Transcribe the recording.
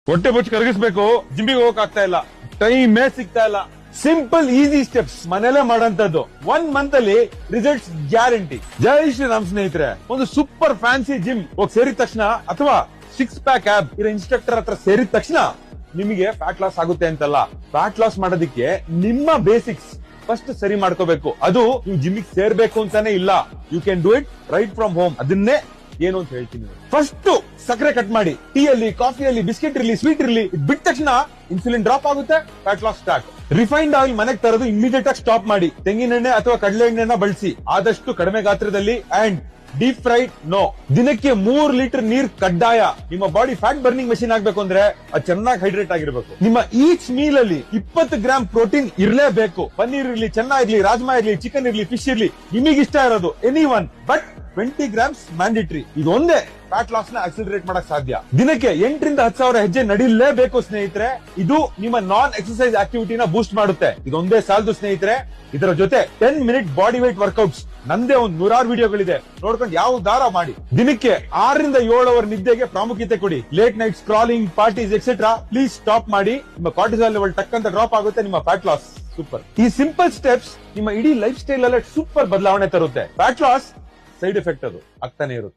ಹೊಟ್ಟೆ ಬುಚ್ಚಿ ಕರಗಿಸ್ಬೇಕು, ಜಿಮ್ಮಿಗೆ ಹೋಗಕ್ ಆಗ್ತಾ ಇಲ್ಲ, ಟೈಮೇ ಸಿಗ್ತಾ ಇಲ್ಲ. ಸಿಂಪಲ್ ಈಸಿ ಸ್ಟೆಪ್ಸ್ ಮನೇಲೆ ಮಾಡೋಂಥದ್ದು. 1 ಮಂತ್ ಅಲ್ಲಿ ರಿಸಲ್ಟ್ಸ್ ಗ್ಯಾರಂಟಿ. ಜೈ ಶ್ರೀರಾಮ್ ಸ್ನೇಹಿತರೆ, ಒಂದು ಸೂಪರ್ ಫ್ಯಾನ್ಸಿ ಜಿಮ್ ಹೋಗಿ ಸೇರಿದ ತಕ್ಷಣ ಅಥವಾ 6 ಪ್ಯಾಕ್ ಆಬ್ ಇರೋ ಇನ್ಸ್ಟ್ರಕ್ಟರ್ ಹತ್ರ ಸೇರಿದ ತಕ್ಷಣ ನಿಮಗೆ ಫ್ಯಾಟ್ ಲಾಸ್ ಆಗುತ್ತೆ ಅಂತಲ್ಲ. ಫ್ಯಾಟ್ ಲಾಸ್ ಮಾಡೋದಕ್ಕೆ ನಿಮ್ಮ ಬೇಸಿಕ್ಸ್ ಫಸ್ಟ್ ಸರಿ ಮಾಡ್ಕೋಬೇಕು. ಅದು ನೀವು ಜಿಮ್ಮಿಗೆ ಸೇರ್ಬೇಕು ಅಂತಾನೆ ಇಲ್ಲ. You can do it right from home. ಅದನ್ನೇ ಏನು ಅಂತ ಹೇಳ್ತೀನಿ. ಫಸ್ಟ್ ಸಕ್ಕರೆ ಕಟ್ ಮಾಡಿ. ಟೀ ಅಲ್ಲಿ, ಕಾಫಿಯಲ್ಲಿ, ಬಿಸ್ಕೆಟ್ ಇರಲಿ, ಸ್ವೀಟ್ ಇರಲಿ, ಬಿಟ್ಟ ತಕ್ಷಣ ಇನ್ಸುಲಿನ್ ಡ್ರಾಪ್ ಆಗುತ್ತೆ, fat loss start. Refined oil ಮನೆಗೆ ತರೋದು ಇಮಿಡಿಯೇಟ್ ಆಗಿ ಸ್ಟಾಪ್ ಮಾಡಿ. ತೆಂಗಿನ ಎಣ್ಣೆ ಅಥವಾ ಕಡಲೆ ಎಣ್ಣೆನ ಬಳಸಿ, ಆದಷ್ಟು ಕಡಿಮೆ ಗಾತ್ರದಲ್ಲಿ. And deep fried no. ದಿನಕ್ಕೆ 3 ಲೀಟರ್ ನೀರ್ ಕಡ್ಡಾಯ. ನಿಮ್ಮ ಬಾಡಿ ಫ್ಯಾಟ್ ಬರ್ನಿಂಗ್ ಮೆಷಿನ್ ಆಗ್ಬೇಕು ಅಂದ್ರೆ ಅದು ಚೆನ್ನಾಗಿ ಹೈಡ್ರೇಟ್ ಆಗಿರ್ಬೇಕು. ನಿಮ್ಮ ಈಚ್ ಮೀಲ್ ಅಲ್ಲಿ 20 ಗ್ರಾಮ್ ಪ್ರೋಟೀನ್ ಇರಲೇಬೇಕು. ಪನ್ನೀರ್ ಇರ್ಲಿ, ಚೆನ್ನ ಇರ್ಲಿ, ರಾಜ್ಮಾ ಇರ್ಲಿ, ಚಿಕನ್ ಇರ್ಲಿ, ಫಿಶ್ ಇರ್ಲಿ, ನಿಮಗೆ ಇಷ್ಟ ಇರೋದು any one. But 20 grams mandatory. ಇದೊಂದೇ ಫ್ಯಾಟ್ ಲಾಸ್ ನ ಆಕ್ಸಿಲರೇಟ್ ಮಾಡಕ್ ಸಾಧ್ಯ. ದಿನಕ್ಕೆ 8 ರಿಂದ 10 ಸಾವಿರ ಹೆಜ್ಜೆ ನಡಿಲೇಬೇಕು ಸ್ನೇಹಿತರೆ. ಇದು ನಿಮ್ಮ ನಾನ್ ಎಕ್ಸರ್ಸೈಸ್ ಆಕ್ಟಿವಿಟಿನ ಬೂಸ್ಟ್ ಮಾಡುತ್ತೆ. ಇದೊಂದೇ ಸಾಲದು ಸ್ನೇಹಿತರೆ. ಇದರ ಜೊತೆ 10 ಮಿನಿಟ್ ಬಾಡಿ ವೇಟ್ ವರ್ಕೌಟ್ಸ್ ನಂದೇ ಒಂದು 100 ವಿಡಿಯೋಗಳಿದೆ, ನೋಡ್ಕೊಂಡು ಯಾವ ದಾರ ಮಾಡಿ. ದಿನಕ್ಕೆ 6 ರಿಂದ 7 ಅವರ್ ನಿದ್ದೆಗೆ ಪ್ರಾಮುಖ್ಯತೆ ಕೊಡಿ. Late night scrolling, parties etcetera please stop ಮಾಡಿ. ನಿಮ್ಮ ಕಾರ್ಟಿಸಾಲ್ ಲೆವೆಲ್ ಟಕ್ ಅಂತ ಡ್ರಾಪ್ ಆಗುತ್ತೆ. ನಿಮ್ಮ ಫ್ಯಾಟ್ ಲಾಸ್ ಸೂಪರ್. ಈ ಸಿಂಪಲ್ ಸ್ಟೆಪ್ಸ್ ನಿಮ್ಮ ಇಡೀ ಲೈಫ್ ಸ್ಟೈಲ್ ಅಲ್ಲೇ ಸೂಪರ್ ಬದಲಾವಣೆ ತರುತ್ತೆ. ಫ್ಯಾಟ್ ಲಾಸ್ ಸೈಡ್ ಎಫೆಕ್ಟ್ ಅದು ಆಗ್ತಾನೆ ಇರುತ್ತೆ.